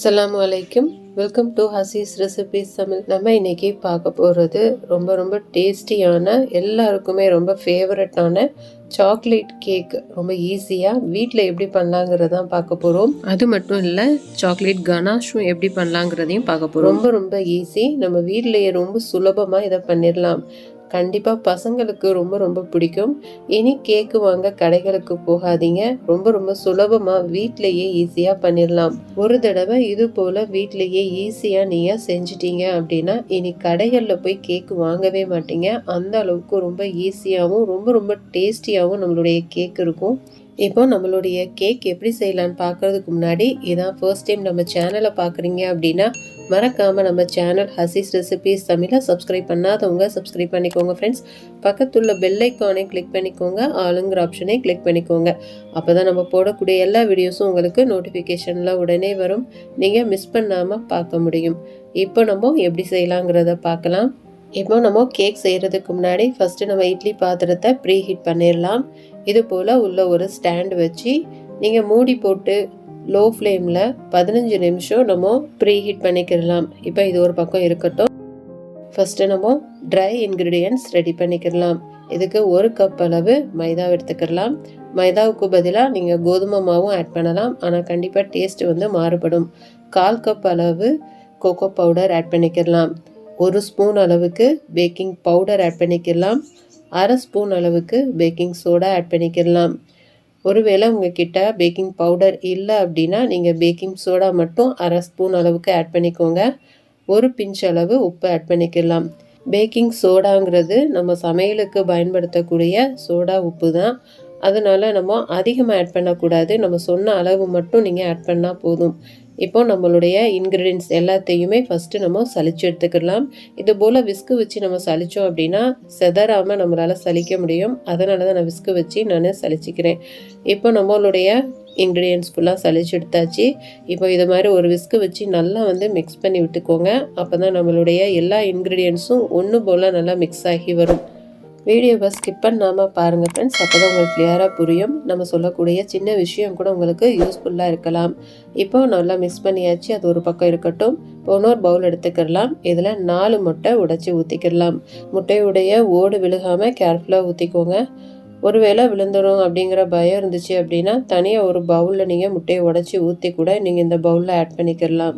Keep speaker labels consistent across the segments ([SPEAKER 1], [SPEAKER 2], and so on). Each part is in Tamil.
[SPEAKER 1] அஸ்ஸலாமு அலைக்கும். Welcome to Hasi's recipes Tamil. நம்ம இன்னைக்கு பார்க்க போகிறது ரொம்ப டேஸ்டியான, எல்லாருக்குமே ரொம்ப ஃபேவரட்டான சாக்லேட் கேக். ரொம்ப ஈஸியாக வீட்டில் எப்படி பண்ணலாங்கிறதான் பார்க்க போகிறோம். அது மட்டும் இல்லை, சாக்லேட் கனாஷும் எப்படி பண்ணலாங்கிறதையும் பார்க்க போகிறோம். ரொம்ப ஈஸி. நம்ம வீட்டிலேயே ரொம்ப சுலபமாக இதை பண்ணிடலாம். கண்டிப்பாக பசங்களுக்கு ரொம்ப பிடிக்கும். இனி கேக்கு வாங்க கடைகளுக்கு போகாதீங்க. ரொம்ப சுலபமாக வீட்டிலையே ஈஸியாக பண்ணிடலாம். ஒரு தடவை இது போல் வீட்டிலையே ஈஸியாக நீங்கள் செஞ்சிட்டீங்க அப்படின்னா இனி கடைகளில் போய் கேக்கு வாங்கவே மாட்டீங்க. அந்த அளவுக்கு ரொம்ப ஈஸியாகவும் ரொம்ப டேஸ்டியாகவும் நம்மளுடைய கேக் இருக்கும். இப்போ நம்மளுடைய கேக் எப்படி செய்யலான்னு பார்க்கறதுக்கு முன்னாடி, இதான் ஃபர்ஸ்ட் டைம் நம்ம சேனலை பார்க்குறீங்க அப்படின்னா மறக்காமல் நம்ம சேனல் ஹசீஸ் ரெசிபீஸ் தமிழை சப்ஸ்கிரைப் பண்ணாதவங்க சப்ஸ்கிரைப் பண்ணிக்கோங்க ஃப்ரெண்ட்ஸ். பக்கத்துள்ள பெல் ஐக்கானை கிளிக் பண்ணிக்கோங்க, ஆளுங்கிற ஆப்ஷனை கிளிக் பண்ணிக்கோங்க. அப்போ தான் நம்ம போடக்கூடிய எல்லா வீடியோஸும் உங்களுக்கு நோட்டிஃபிகேஷனில் உடனே வரும். நீங்கள் மிஸ் பண்ணாமல் பார்க்க முடியும். இப்போ நம்ம எப்படி செய்யலாங்கிறத பார்க்கலாம். இப்போ நம்ம கேக் செய்கிறதுக்கு முன்னாடி ஃபஸ்ட்டு நம்ம இட்லி பாத்திரத்தை ப்ரீ ஹீட் பண்ணிடலாம். இது போல் உள்ள ஒரு ஸ்டாண்ட் வச்சு நீங்கள் மூடி போட்டு லோ ஃப்ளேமில் 15 நிமிஷம் நம்ம ப்ரீ ஹீட் பண்ணிக்கிடலாம். இப்போ இது ஒரு பக்கம் இருக்கட்டும். ஃபஸ்ட்டு நம்ம ட்ரை இன்க்ரீடியன்ட்ஸ் ரெடி பண்ணிக்கிடலாம். இதுக்கு 1 கப் அளவு மைதா எடுத்துக்கிடலாம். மைதாவுக்கு பதிலாக நீங்கள் கோதுமை மாவும் ஆட் பண்ணலாம், ஆனால் கண்டிப்பாக டேஸ்ட் மாறுபடும். 1/4 கப் அளவு கோகோ பவுடர் ஆட் பண்ணிக்கிடலாம். 1 ஸ்பூன் அளவுக்கு பேக்கிங் பவுடர் ஆட் பண்ணிக்கிடலாம். 1/2 ஸ்பூன் அளவுக்கு பேக்கிங் சோடா ஆட் பண்ணிக்கிடலாம். ஒருவேளை உங்ககிட்ட பேக்கிங் பவுடர் இல்லை அப்படின்னா நீங்கள் பேக்கிங் சோடா மட்டும் 1/2 ஸ்பூன் அளவுக்கு ஆட் பண்ணிக்கோங்க. 1 பிஞ்ச் அளவு உப்பு ஆட் பண்ணிக்கலாம். பேக்கிங் சோடாங்கிறது நம்ம சமையலுக்கு பயன்படுத்தக்கூடிய சோடா உப்பு தான். அதனால் நம்ம அதிகமாக ஆட் பண்ணக்கூடாது. நம்ம சொன்ன அளவு மட்டும் நீங்கள் ஆட் பண்ணால் போதும். இப்போ நம்மளுடைய இன்க்ரீடியன்ட்ஸ் எல்லாத்தையுமே ஃபஸ்ட்டு நம்ம சலிச்சு எடுத்துக்கலாம். இது போல் விஸ்கு வச்சு நம்ம சலித்தோம் அப்படின்னா செதறாமல் நம்மளால் சலிக்க முடியும். அதனால தான் நான் விஸ்கு வச்சு நான் சலிச்சிக்கிறேன். இப்போ நம்மளுடைய இன்க்ரீடியன்ட்ஸ் ஃபுல்லாக சலிச்சு எடுத்தாச்சு. இப்போ இது மாதிரி ஒரு விஸ்கு வச்சு நல்லா மிக்ஸ் பண்ணி விட்டுக்கோங்க. அப்போ தான் நம்மளுடைய எல்லா இன்க்ரீடியன்ட்ஸும் ஒன்று போல் நல்லா மிக்ஸ் ஆகி வரும். வீடியோவை ஸ்கிப் பண்ணாமல் பாருங்கள் ஃப்ரெண்ட்ஸ். அப்போ தான் உங்களுக்கு கிளியராக புரியும். நம்ம சொல்லக்கூடிய சின்ன விஷயம் கூட உங்களுக்கு யூஸ்ஃபுல்லாக இருக்கலாம். இப்போ நல்லா மிக்ஸ் பண்ணியாச்சு. அது ஒரு பக்கம் இருக்கட்டும். இப்போ இன்னொரு பவுல் எடுத்துக்கிடலாம். இதில் 4 முட்டை உடைச்சி ஊற்றிக்கிடலாம். முட்டையுடைய ஓடு விழுகாமல் கேர்ஃபுல்லாக ஊற்றிக்கோங்க. ஒருவேளை விழுந்துடும் அப்படிங்கிற பயம் இருந்துச்சு அப்படின்னா தனியாக ஒரு பவுலில் நீங்கள் முட்டையை உடைச்சி ஊற்றி கூட நீங்கள் இந்த பவுலில் ஆட் பண்ணிக்கிடலாம்.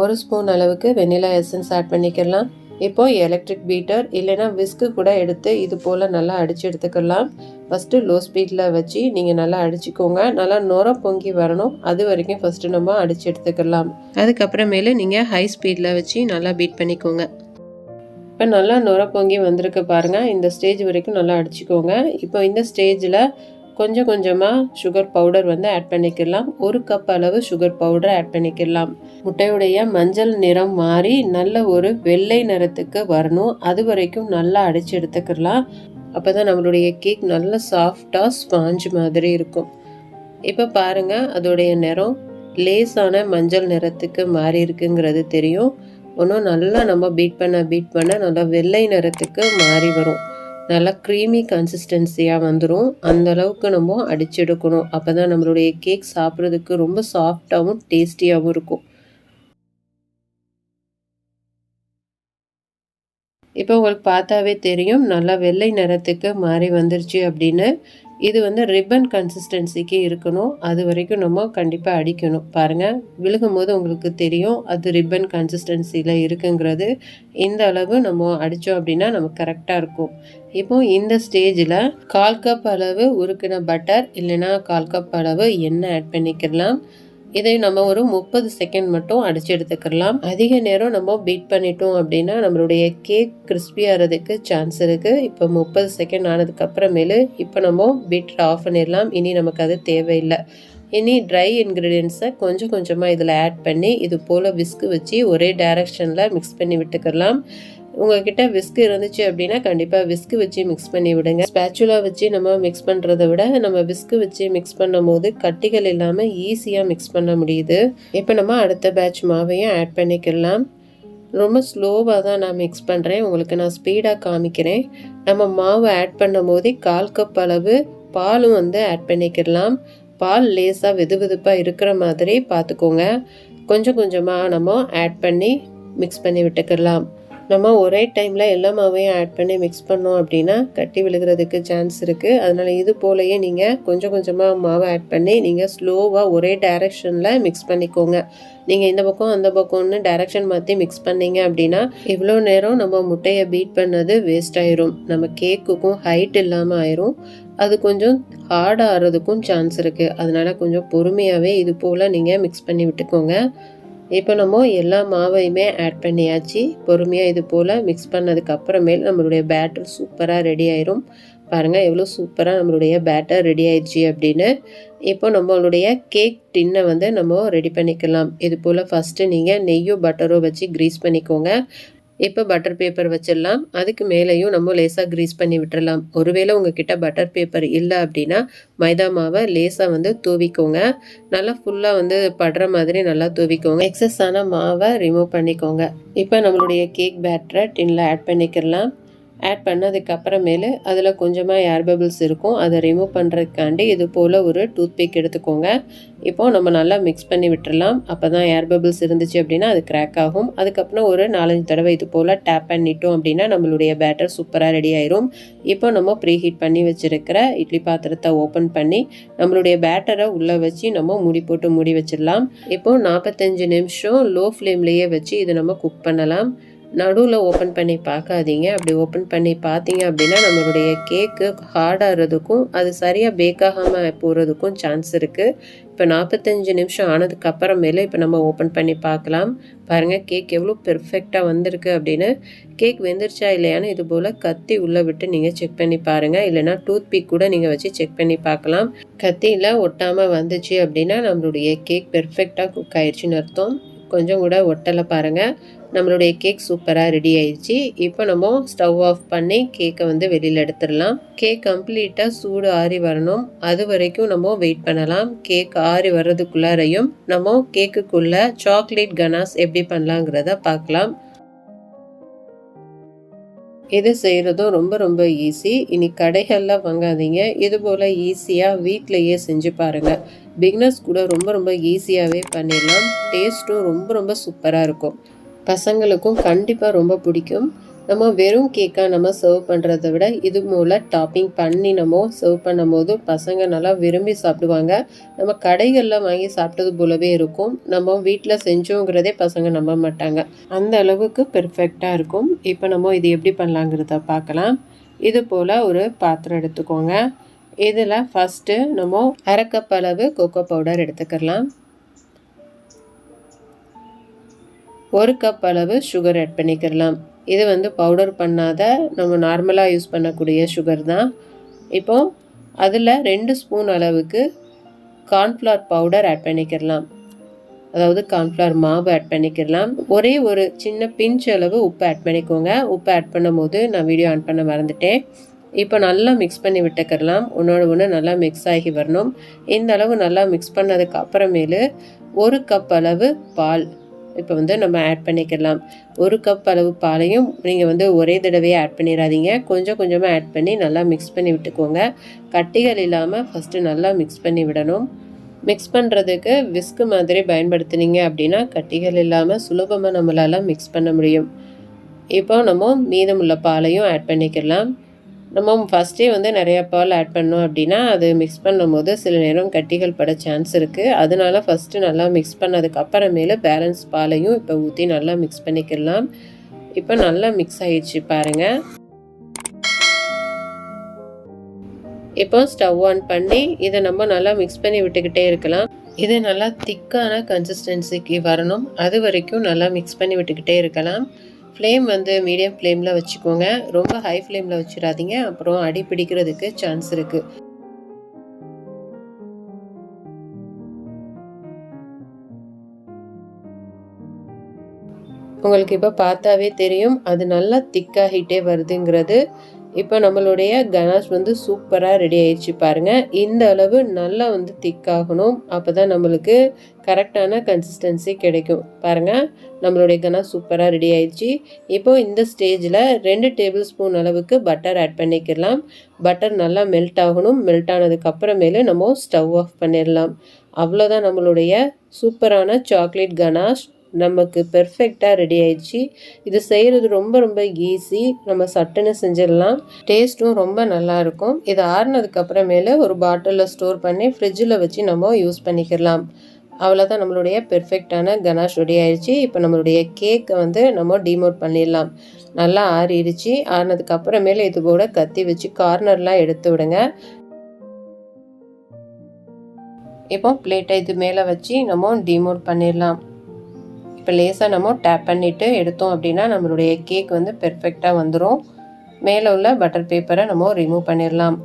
[SPEAKER 1] 1 ஸ்பூன் அளவுக்கு வெனிலா எசன்ஸ் ஆட் பண்ணிக்கிடலாம். இப்போ எலக்ட்ரிக் பீட்டர் இல்லைன்னா விஸ்கு கூட எடுத்து இது போல் நல்லா அடித்து எடுத்துக்கலாம். ஃபஸ்ட்டு லோ ஸ்பீடில் வச்சு நீங்கள் நல்லா அடிச்சுக்கோங்க. நல்லா நுர பொங்கி வரணும். அது வரைக்கும் ஃபஸ்ட்டு நம்ம அடித்து எடுத்துக்கலாம். அதுக்கப்புறமேலு நீங்கள் ஹை ஸ்பீடில் வச்சு நல்லா பீட் பண்ணிக்கோங்க. இப்போ நல்லா நுர பொங்கி வந்திருக்கு பாருங்கள். இந்த ஸ்டேஜ் வரைக்கும் நல்லா அடிச்சுக்கோங்க. இப்போ இந்த ஸ்டேஜில் கொஞ்சமாக சுகர் பவுடர் ஆட் பண்ணிக்கலாம். 1 கப் அளவு சுகர் பவுடர் ஆட் பண்ணிக்கலாம். முட்டையுடைய மஞ்சள் நிறம் மாறி நல்ல ஒரு வெள்ளை நிறத்துக்கு வரணும். அது வரைக்கும் நல்லா அடித்து எடுத்துக்கலாம். அப்போ தான் நம்மளுடைய கேக் நல்ல சாஃப்டாக ஸ்பாஞ்ச் மாதிரி இருக்கும். இப்போ பாருங்கள், அதோடைய நிறம் லேசான மஞ்சள் நிறத்துக்கு மாறி இருக்குங்கிறது தெரியும். இன்னும் நல்லா நம்ம பீட் பண்ண நல்லா வெள்ளை நிறத்துக்கு மாறி வரும். நல்லா க்ரீமி கன்சிஸ்டன்சியாக வந்துடும். அந்த அளவுக்கு நம்ம அடிச்செடுக்கணும். அப்போ தான் நம்மளுடைய கேக் சாப்பிட்றதுக்கு ரொம்ப சாஃப்டாகவும் டேஸ்டியாகவும் இருக்கும். இப்போ உங்களுக்கு பார்த்தாவே தெரியும் நல்லா வெள்ளை நிறத்துக்கு மாறி வந்துருச்சு அப்படின்னு. இது ரிப்பன் கன்சிஸ்டன்சிக்கு இருக்கணும். அது வரைக்கும் நம்ம கண்டிப்பாக அடிக்கணும். பாருங்கள், விழுகும் போது உங்களுக்கு தெரியும் அது ரிப்பன் கன்சிஸ்டன்சியில் இருக்குங்கிறது. இந்த அளவு நம்ம அடித்தோம் அப்படின்னா நமக்கு கரெக்டாக இருக்கும். இப்போ இந்த ஸ்டேஜில் 1/4 கப் அளவு உருக்கின பட்டர் இல்லைன்னா 1/4 கப் அளவு எண்ணெய் ஆட் பண்ணிக்கலாம். இதை நம்ம ஒரு 30 செகண்ட் மட்டும் அடித்து எடுத்துக்கலாம். அதிக நேரம் நம்ம பீட் பண்ணிட்டோம் அப்படின்னா நம்மளுடைய கேக் கிறிஸ்பியாகிறதுக்கு சான்ஸ் இருக்குது. இப்போ 30 செகண்ட் ஆனதுக்கப்புறமேலு இப்போ நம்ம பீட்டர் ஆஃப் பண்ணிடலாம். இனி நமக்கு அது தேவையில்லை. இனி ட்ரை இன்க்ரீடியன்ட்ஸை கொஞ்சமாக இதில் ஆட் பண்ணி இது போல் விஸ்கு வச்சு ஒரே டைரக்ஷனில் மிக்ஸ் பண்ணி விட்டுக்கலாம். உங்ககிட்ட விஸ்கு இருந்துச்சு அப்படின்னா கண்டிப்பாக விஸ்கு வச்சு மிக்ஸ் பண்ணி விடுங்க. ஸ்பேச்சுலா வச்சு நம்ம மிக்ஸ் பண்ணுறதை விட நம்ம விஸ்கு வச்சு மிக்ஸ் பண்ணும் போது கட்டிகள் இல்லாமல் ஈஸியாக மிக்ஸ் பண்ண முடியுது. இப்போ நம்ம அடுத்த பேட்ச் மாவையும் ஆட் பண்ணிக்கலாம். ரொம்ப ஸ்லோவாக தான் நான் மிக்ஸ் பண்ணுறேன். உங்களுக்கு நான் ஸ்பீடாக காமிக்கிறேன். நம்ம மாவு ஆட் பண்ணும் போது 1/4 கப் அளவு பாலும் ஆட் பண்ணிக்கலாம். பால் லேசாக வெதுவெதுப்பாக இருக்கிற மாதிரி பார்த்துக்கோங்க. கொஞ்சம் கொஞ்சமாக நம்ம ஆட் பண்ணி மிக்ஸ் பண்ணி விட்டுக்கலாம். நம்ம ஒரே டைமில் எல்லா மாவையும் ஆட் பண்ணி மிக்ஸ் பண்ணோம் அப்படின்னா கட்டி விழுகிறதுக்கு சான்ஸ் இருக்குது. அதனால் இது போலயே நீங்கள் கொஞ்சம் கொஞ்சமாக மாவை ஆட் பண்ணி நீங்கள் ஸ்லோவாக ஒரே டைரெக்ஷனில் மிக்ஸ் பண்ணிக்கோங்க. நீங்கள் இந்த பக்கம் அந்த பக்கம்னு டைரெக்ஷன் மாற்றி மிக்ஸ் பண்ணீங்க அப்படின்னா இவ்வளோ நேரம் நம்ம முட்டையை பீட் பண்ணது வேஸ்ட் ஆயிரும். நம்ம கேக்குக்கும் ஹைட் இல்லாமல் ஆயிரும். அது கொஞ்சம் ஹார்டாக ஆகிறதுக்கும் சான்ஸ் இருக்குது. அதனால் கொஞ்சம் பொறுமையாகவே இது போல் நீங்கள் மிக்ஸ் பண்ணி விட்டுக்கோங்க. இப்போ நம்ம எல்லா மாவையுமே ஆட் பண்ணியாச்சு. பொறுமையாக இது போல் மிக்ஸ் பண்ணதுக்கு அப்புறமேல் நம்மளுடைய பேட்டர் சூப்பராக ரெடி ஆயிரும். பாருங்கள் எவ்வளோ சூப்பராக நம்மளுடைய பேட்டர் ரெடி ஆயிடுச்சு அப்படின்னு. இப்போ நம்மளுடைய கேக் டின்னை வந்து நம்ம ரெடி பண்ணிக்கலாம். இது போல் ஃபஸ்ட்டு நீங்கள் நெய்யோ பட்டரோ வச்சு க்ரீஸ் பண்ணிக்கோங்க. இப்போ பட்டர் பேப்பர் வச்சிடலாம். அதுக்கு மேலேயும் நம்ம லேசாக க்ரீஸ் பண்ணி விட்டுறலாம். ஒருவேளை உங்ககிட்ட பட்டர் பேப்பர் இல்லை அப்படின்னா மைதா மாவை லேசாக வந்து தூவிக்கோங்க. நல்லா ஃபுல்லாக வந்து படுற மாதிரி நல்லா தூவிக்கோங்க. எக்ஸஸான மாவை ரிமூவ் பண்ணிக்கோங்க. இப்போ நம்மளுடைய கேக் பேட்டரை டின்னில் ஆட் பண்ணிக்கலாம். ஆட் பண்ணதுக்கு அப்புறமேலு அதில் கொஞ்சமாக ஏர் பபிள்ஸ் இருக்கும். அதை ரிமூவ் பண்ணுறதுக்காண்டி இது போல் ஒரு டூத்பிக் எடுத்துக்கோங்க. இப்போது நம்ம நல்லா மிக்ஸ் பண்ணி விட்டுறலாம். அப்போ தான் ஏர் பபிள்ஸ் இருந்துச்சு அப்படின்னா அது கிராக் ஆகும். அதுக்கப்புறம் ஒரு 4-5 தடவை இது போல் டேப் பண்ணிட்டோம் அப்படின்னா நம்மளுடைய பேட்டர் சூப்பராக ரெடி ஆயிரும். இப்போ நம்ம ப்ரீ ஹீட் பண்ணி வச்சுருக்கிற இட்லி பாத்திரத்தை ஓப்பன் பண்ணி நம்மளுடைய பேட்டரை உள்ளே வச்சு நம்ம மூடி போட்டு மூடி வச்சிடலாம். இப்போது 45 நிமிஷம் லோ ஃப்ளேம்லேயே வச்சு இதை நம்ம குக் பண்ணலாம். நடுவில் ஓப்பன் பண்ணி பார்க்காதீங்க. அப்படி ஓப்பன் பண்ணி பார்த்தீங்க அப்படின்னா நம்மளுடைய கேக்கு ஹார்டாகிறதுக்கும் அது சரியாக பேக்காகாமல் போகிறதுக்கும் சான்ஸ் இருக்குது. இப்போ 45 நிமிஷம் ஆனதுக்கு அப்புறமேலே இப்போ நம்ம ஓப்பன் பண்ணி பார்க்கலாம். பாருங்கள் கேக் எவ்வளோ பெர்ஃபெக்டாக வந்திருக்கு அப்படின்னு. கேக் வெந்துருச்சா இல்லையான்னு இது போல் கத்தி உள்ளே விட்டு நீங்கள் செக் பண்ணி பாருங்கள். இல்லைனா டூத்பிக் கூட நீங்கள் வச்சு செக் பண்ணி பார்க்கலாம். கத்தியில் ஒட்டாமல் வந்துச்சு அப்படின்னா நம்மளுடைய கேக் பெர்ஃபெக்டாக குக் ஆயிடுச்சுன்னு அர்த்தம். கொஞ்சம் கூட ஒட்டலை பாருங்கள். நம்மளுடைய கேக் சூப்பராக ரெடி ஆயிடுச்சு. இப்போ நம்ம ஸ்டவ் ஆஃப் பண்ணி கேக்கை வந்து வெளியில் எடுத்துடலாம். கேக் கம்ப்ளீட்டாக சூடு ஆறி வரணும். அது வரைக்கும் நம்ம வெயிட் பண்ணலாம். கேக் ஆறி வர்றதுக்குள்ளாரையும் நம்ம கேக்குக்குள்ளே சாக்லேட் கனாஸ் எப்படி பண்ணலாங்கிறத பார்க்கலாம். இது செய்கிறதும் ரொம்ப ரொம்ப ஈஸி. இனி கடைகளில் வாங்காதீங்க. இது போல் ஈஸியாக வீட்டிலையே செஞ்சு பாருங்கள். பிகினர்ஸ் கூட ரொம்ப ரொம்ப ஈஸியாகவே பண்ணிடலாம். டேஸ்ட்டும் ரொம்ப ரொம்ப சூப்பராக இருக்கும். பசங்களுக்கும் கண்டிப்பாக ரொம்ப பிடிக்கும். நம்ம வெறும் கேக்காக நம்ம சர்வ் பண்ணுறத விட இது மூலம் டாப்பிங் பண்ணி நம்ம சர்வ் பண்ணும் போது பசங்க நல்லா விரும்பி சாப்பிடுவாங்க. நம்ம கடைகளில் வாங்கி சாப்பிட்டது போலவே இருக்கும். நம்ம வீட்டில் செஞ்சோங்கிறதே பசங்க நம்ப மாட்டாங்க. அந்த அளவுக்கு பெர்ஃபெக்டாக இருக்கும். இப்போ நம்ம இது எப்படி பண்ணலாங்கிறத பார்க்கலாம். இது போல் ஒரு பாத்திரம் எடுத்துக்கோங்க. இதில் ஃபஸ்ட்டு நம்ம 1/2 கப் அளவு கோகோ பவுடர் எடுத்துக்கலாம். 1 கப் அளவு சுகர் ஆட் பண்ணிக்கலாம். இது வந்து பவுடர் பண்ணாத நம்ம நார்மலாக யூஸ் பண்ணக்கூடிய சுகர் தான். இப்போது அதில் 2 ஸ்பூன் அளவுக்கு கார்ன்ஃப்ளவர் பவுடர் ஆட் பண்ணிக்கலாம். அதாவது கார்ன்ஃப்ளவர் மாவு ஆட் பண்ணிக்கலாம். ஒரே ஒரு சின்ன பிஞ்ச் அளவு உப்பு ஆட் பண்ணிக்கோங்க. உப்பு ஆட் பண்ணும் போது நான் வீடியோ ஆன் பண்ண மறந்துட்டேன். இப்போ நல்லா மிக்ஸ் பண்ணி விட்டுக்கலாம். ஒன்றோட ஒன்று நல்லா மிக்ஸ் ஆகி வரணும். இந்த அளவு நல்லா மிக்ஸ் பண்ணதுக்கு அப்புறமேலு 1 கப் அளவு பால் இப்போ வந்து நம்ம ஆட் பண்ணிக்கலாம். 1 கப் அளவு பாலையும் நீங்கள் வந்து ஒரே தடவையே ஆட் பண்ணிடாதீங்க. கொஞ்சம் கொஞ்சமாக ஆட் பண்ணி நல்லா மிக்ஸ் பண்ணி விட்டுக்கோங்க. கட்டிகள் இல்லாமல் ஃபஸ்ட்டு நல்லா மிக்ஸ் பண்ணி விடணும். மிக்ஸ் பண்ணுறதுக்கு விஸ்கு மாதிரி பயன்படுத்தினீங்க அப்படின்னா கட்டிகள் இல்லாமல் சுலபமாக நம்மளால் மிக்ஸ் பண்ண முடியும். இப்போ நம்ம மீதமுள்ள பாலையும் ஆட் பண்ணிக்கலாம். நம்ம ஃபஸ்ட்டே வந்து நிறையா பால் ஆட் பண்ணோம் அப்படின்னா அது மிக்ஸ் பண்ணும் போது சில நேரம் கட்டிகள் பட சான்ஸ் இருக்குது. அதனால ஃபஸ்ட்டு நல்லா மிக்ஸ் பண்ணதுக்கு அப்புறமேல பேலன்ஸ் பாலையும் இப்போ ஊற்றி நல்லா மிக்ஸ் பண்ணிக்கலாம். இப்போ நல்லா மிக்ஸ் ஆகிடுச்சு பாருங்கள். இப்போ ஸ்டவ் ஆன் பண்ணி இதை நம்ம நல்லா மிக்ஸ் பண்ணி விட்டுக்கிட்டே இருக்கலாம். இது நல்லா திக்கான கன்சிஸ்டன்சிக்கு வரணும். அது வரைக்கும் நல்லா மிக்ஸ் பண்ணி விட்டுக்கிட்டே இருக்கலாம். ஃப்ளேம் வந்து மீடியம் ஃப்ளேமில் வச்சுக்கோங்க. ரொம்ப ஹை ஃப்ளேமில் வச்சிடாதீங்க. அப்புறம் அடி பிடிக்கிறதுக்கு சான்ஸ் இருக்குது. உங்களுக்கு இப்போ பார்த்தாவே தெரியும் அது நல்லா திக்காகிட்டே வருதுங்கிறது. இப்போ நம்மளுடைய கனாஷ் வந்து சூப்பராக ரெடி ஆயிடுச்சு பாருங்கள். இந்த அளவு நல்லா வந்து திக்காகணும். அப்போ தான் நம்மளுக்கு கரெக்டான கன்சிஸ்டன்சி கிடைக்கும். பாருங்கள், நம்மளுடைய கனாஷ் சூப்பராக ரெடி ஆயிடுச்சு. இப்போ இந்த ஸ்டேஜில் 2 டேபிள் ஸ்பூன் அளவுக்கு பட்டர் ஆட் பண்ணிக்கலாம். பட்டர் நல்லா மெல்ட் ஆகணும். மெல்ட் ஆனதுக்கு அப்புறமேலு நம்ம ஸ்டவ் ஆஃப் பண்ணிடலாம். அவ்வளோதான், நம்மளுடைய சூப்பரான சாக்லேட் கனாஷ் நமக்கு பெர்ஃபெக்டாக ரெடி ஆயிடுச்சு. இது செய்கிறது ரொம்ப ரொம்ப ஈஸி. நம்ம சட்டுன்னு செஞ்சிடலாம். டேஸ்ட்டும் ரொம்ப நல்லாயிருக்கும். இது ஆறுனதுக்கு அப்புறமேல ஒரு பாட்டிலில் ஸ்டோர் பண்ணி ஃப்ரிட்ஜில் வச்சு நம்ம யூஸ் பண்ணிக்கலாம். அவ்வளோதான், நம்மளுடைய பெர்ஃபெக்டான கனாஷ் ரெடி ஆயிடுச்சு. இப்போ நம்மளுடைய கேக்கை வந்து நம்ம டிமோட் பண்ணிடலாம். நல்லா ஆறிடுச்சு. ஆறினதுக்கு அப்புறமேல இது கூட கத்தி வச்சு கார்னர்லாம் எடுத்து விடுங்க. இப்போ பிளேட்டை இது மேலே வச்சு நம்ம டிமோட் பண்ணிடலாம். இப்போ லேசாக நம்ம டேப் பண்ணிவிட்டு எடுத்தோம் அப்படின்னா நம்மளுடைய கேக் வந்து பெர்ஃபெக்டாக வந்துடும். மேலே உள்ள பட்டர் பேப்பரை நம்ம ரிமூவ் பண்ணிடலாம்.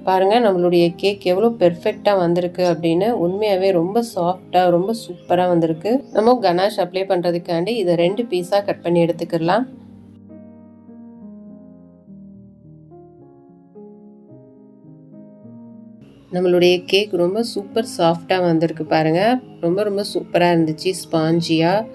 [SPEAKER 1] பாருங்கள், நம்மளுடைய கேக் எவ்வளோ பெர்ஃபெக்டாக வந்திருக்கு அப்படின்னு. உண்மையாகவே ரொம்ப சாஃப்டாக ரொம்ப சூப்பராக வந்திருக்கு. நம்ம கனாஷ் அப்ளை பண்ணுறதுக்காண்டி இதை 2 பீஸாக கட் பண்ணி எடுத்துக்கலாம். நம்மளுடைய கேக் ரொம்ப சூப்பர் சாஃப்டாக வந்திருக்கு பாருங்கள். ரொம்ப ரொம்ப சூப்பராக இருந்துச்சு, ஸ்பாஞ்சியாக.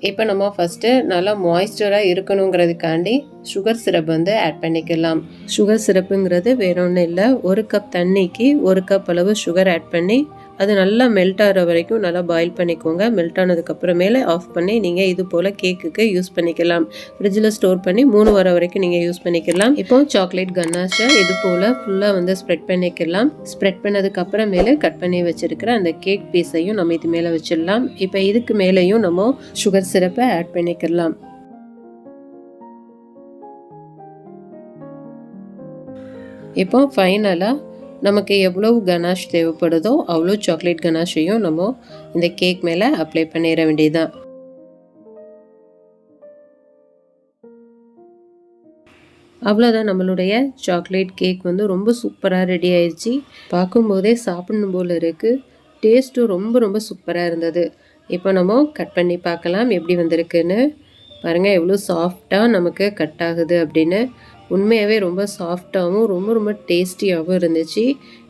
[SPEAKER 1] இப்போ நம்ம ஃபஸ்ட்டு நல்லா மாய்ஸ்சராக இருக்கணுங்கிறதுக்காண்டி சுகர் சிரப் வந்து ஆட் பண்ணிக்கலாம். சுகர் சிரப்புங்கிறது வேற ஒன்றும் இல்லை. 1 கப் தண்ணிக்கு 1 கப் அளவு சுகர் ஆட் பண்ணி அது நல்லா மெல்ட் ஆகிற வரைக்கும் நல்லா பாயில் பண்ணிக்கோங்க. மெல்ட் ஆனதுக்கப்புறமேலே ஆஃப் பண்ணி நீங்கள் இது போல் கேக்குக்கு யூஸ் பண்ணிக்கலாம். ஃப்ரிட்ஜில் ஸ்டோர் பண்ணி 3 வாரம் வரைக்கும் நீங்கள் யூஸ் பண்ணிக்கலாம். இப்போ சாக்லேட் கன்னாஷை இது போல் ஃபுல்லாக வந்து ஸ்ப்ரெட் பண்ணிக்கலாம். ஸ்ப்ரெட் பண்ணதுக்கப்புறமேலே கட் பண்ணி வச்சுருக்கிற அந்த கேக் பீஸையும் நம்ம இது மேலே வச்சிடலாம். இப்போ இதுக்கு மேலேயும் நம்ம சுகர் சிரப்பை ஆட் பண்ணிக்கலாம். இப்போ ஃபைனலாக நமக்கு எவ்வளவு கனாஷ் தேவைப்படுதோ அவ்வளோ சாக்லேட் கனாஷையும் நம்ம இந்த கேக் மேலே அப்ளை பண்ணிட வேண்டியதுதான். அவ்வளோதான், நம்மளுடைய சாக்லேட் கேக் வந்து ரொம்ப சூப்பராக ரெடி ஆயிடுச்சு. பார்க்கும்போதே சாப்பிடணும் போல் இருக்குது. டேஸ்ட்டும் ரொம்ப ரொம்ப சூப்பராக இருந்தது. இப்போ நம்ம கட் பண்ணி பார்க்கலாம் எப்படி வந்திருக்குன்னு. பாருங்கள் எவ்வளோ சாஃப்டாக நமக்கு கட் ஆகுது அப்படின்னு. உண்மையாகவே ரொம்ப சாஃப்டாகவும் ரொம்ப ரொம்ப டேஸ்டியாகவும் இருந்துச்சு.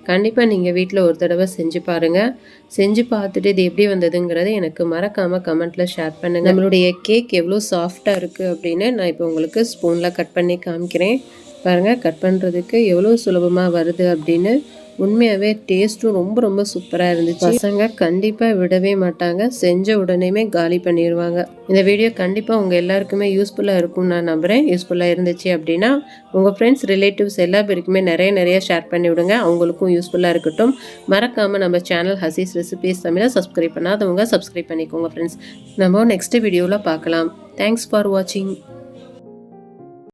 [SPEAKER 1] கண்டிப்பாக நீங்கள் வீட்டில் ஒரு தடவை செஞ்சு பாருங்கள். செஞ்சு பார்த்துட்டு இது எப்படி வந்ததுங்கிறத எனக்கு மறக்காமல் கமெண்ட்டில் ஷேர் பண்ணுங்கள். நம்மளுடைய கேக் எவ்வளோ சாஃப்டாக இருக்குது அப்படின்னு நான் இப்போ உங்களுக்கு ஸ்பூனில் கட் பண்ணி காமிக்கிறேன். பாருங்கள், கட் பண்ணுறதுக்கு எவ்வளோ சுலபமாக வருது அப்படின்னு. உண்மையாகவே டேஸ்ட்டும் ரொம்ப ரொம்ப சூப்பராக இருந்துச்சு. பசங்க கண்டிப்பாக விடவே மாட்டாங்க. செஞ்ச உடனேயுமே காலி பண்ணிடுவாங்க. இந்த வீடியோ கண்டிப்பாக உங்கள் எல்லாருக்குமே யூஸ்ஃபுல்லாக இருக்கும்னு நான் நம்புகிறேன். யூஸ்ஃபுல்லாக இருந்துச்சு அப்படின்னா உங்கள் ஃப்ரெண்ட்ஸ் ரிலேட்டிவ்ஸ் எல்லா பேருக்குமே நிறைய ஷேர் பண்ணி விடுங்க. அவங்களுக்கும் யூஸ்ஃபுல்லாக இருக்கட்டும். மறக்காமல் நம்ம சேனல் ஹசீஸ் ரெசிபீஸ் தமிழை சப்ஸ்கிரைப் பண்ணாதவங்க சப்ஸ்கிரைப் பண்ணிக்கோங்க ஃப்ரெண்ட்ஸ். நம்ம நெக்ஸ்ட் வீடியோவில் பார்க்கலாம். தேங்க்ஸ் ஃபார் வாட்சிங்.